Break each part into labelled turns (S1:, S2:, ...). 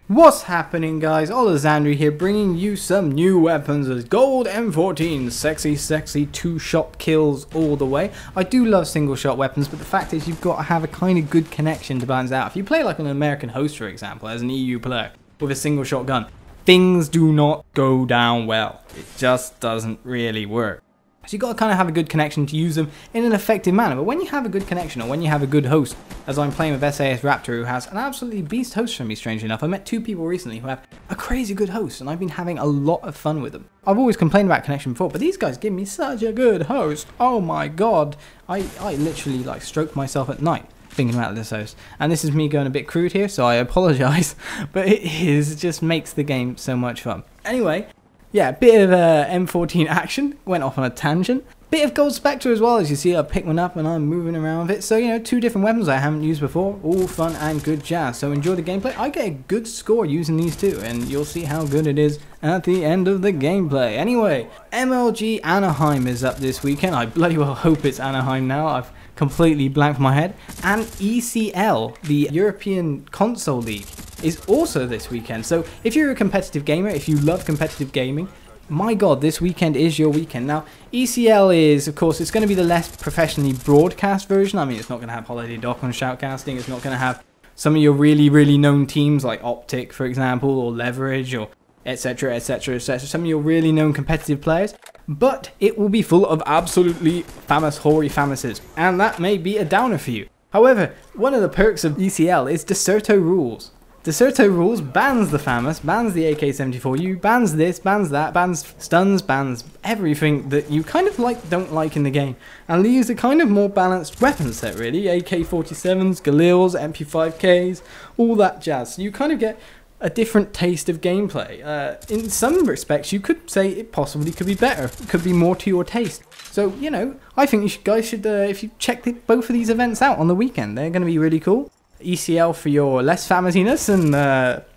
S1: What's happening, guys? Olizandri here, bringing you some new weapons as gold M14, sexy two-shot kills all the way. I do love single-shot weapons, but the fact is you've got to have a kind of good connection to balance out. If you play like an American host, for example, as an EU player with a single-shot gun, things do not go down well. It just doesn't really work. So you've got to kind of have a good connection to use them in an effective manner. But when you have a good connection, or when you have a good host, as I'm playing with SAS Raptor, who has an absolutely beast host for me, strangely enough. I met two people recently who have a crazy good host, and I've been having a lot of fun with them. I've always complained about connection before, but these guys give me such a good host. Oh my god. I literally like stroke myself at night thinking about this host. And this is me going a bit crude here, so I apologise. But it just makes the game so much fun. Anyway. Yeah, bit of M14 action, went off on a tangent. Bit of Gold Spectre as well, as you see I picked one up and I'm moving around with it. So, you know, two different weapons I haven't used before, all fun and good jazz. So enjoy the gameplay. I get a good score using these two, and you'll see how good it is at the end of the gameplay. Anyway, MLG Anaheim is up this weekend. I bloody well hope it's Anaheim now. I've completely blanked my head. And ECL, the European Console League, is also this weekend. So if you're a competitive gamer, if you love competitive gaming, my god, this weekend is your weekend. Now, ECL is, of course, it's going to be the less professionally broadcast version. I mean, it's not going to have Holiday Dock on shoutcasting. It's not going to have some of your really known teams like Optic, for example, or Leverage, or etc, etc, etc. Some of your really known competitive players. But it will be full of absolutely famous, hoary famouses. And that may be a downer for you. However, one of the perks of ECL is Deserto Rules. Deserto Rules bans the famous, bans the AK-74U, bans this, bans that, bans stuns, bans everything that you kind of don't like in the game, and leaves a kind of more balanced weapon set really, AK-47s, Galils, MP5Ks, all that jazz. So you kind of get a different taste of gameplay. In some respects you could say it possibly could be better, it could be more to your taste. So, you know, I think you guys should, if you check both of these events out on the weekend, they're going to be really cool. ECL for your less famousiness, and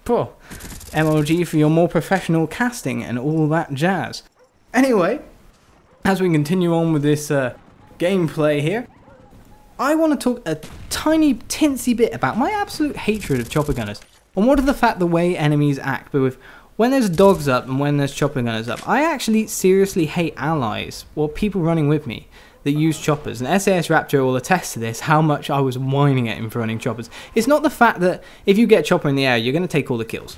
S1: MLG for your more professional casting and all that jazz. Anyway, as we continue on with this gameplay here, I want to talk a tiny tinsy bit about my absolute hatred of chopper gunners, and what are the fact the way enemies act. But when there's dogs up and when there's chopper gunners up, I actually seriously hate allies or people running with me that use choppers, and SAS Raptor will attest to this, how much I was whining at him for running choppers. It's not the fact that if you get a chopper in the air, you're going to take all the kills.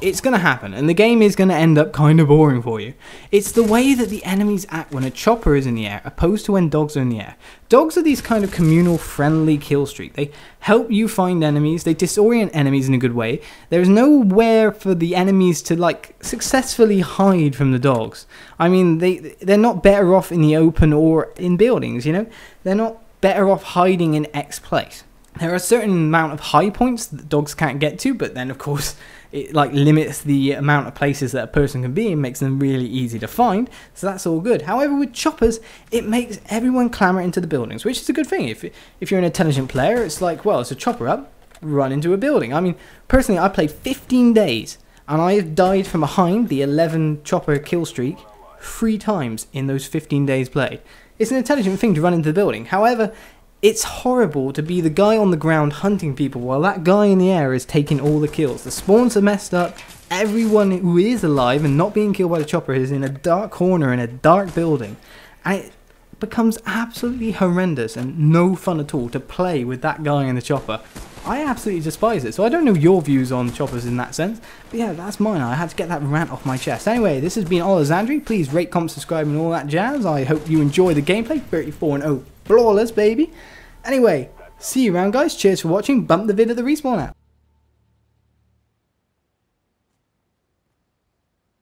S1: It's going to happen, and the game is going to end up kind of boring for you. It's the way that the enemies act when a chopper is in the air, opposed to when dogs are in the air. Dogs are these kind of communal, friendly kill streak. They help you find enemies, they disorient enemies in a good way. There's nowhere for the enemies to, like, successfully hide from the dogs. I mean, they're not better off in the open or in buildings, you know? They're not better off hiding in X place. There are a certain amount of high points that dogs can't get to, but then, of course, it like limits the amount of places that a person can be and makes them really easy to find, so that's all good. However, with choppers, it makes everyone clamber into the buildings, which is a good thing. If you're an intelligent player, it's like, well, it's a chopper up, run into a building. I mean, personally, I played 15 days, and I have died from behind the 11 chopper kill streak 3 times in those 15 days played. It's an intelligent thing to run into the building. However, it's horrible to be the guy on the ground hunting people while that guy in the air is taking all the kills. The spawns are messed up. Everyone who is alive and not being killed by the chopper is in a dark corner in a dark building. And it becomes absolutely horrendous and no fun at all to play with that guy in the chopper. I absolutely despise it. So I don't know your views on choppers in that sense. But yeah, that's mine. I had to get that rant off my chest. Anyway, this has been Olizandri. Please rate, comment, subscribe and all that jazz. I hope you enjoy the gameplay. 34-0. Flawless, baby. Anyway, see you around, guys. Cheers for watching. Bump the vid at the respawn app.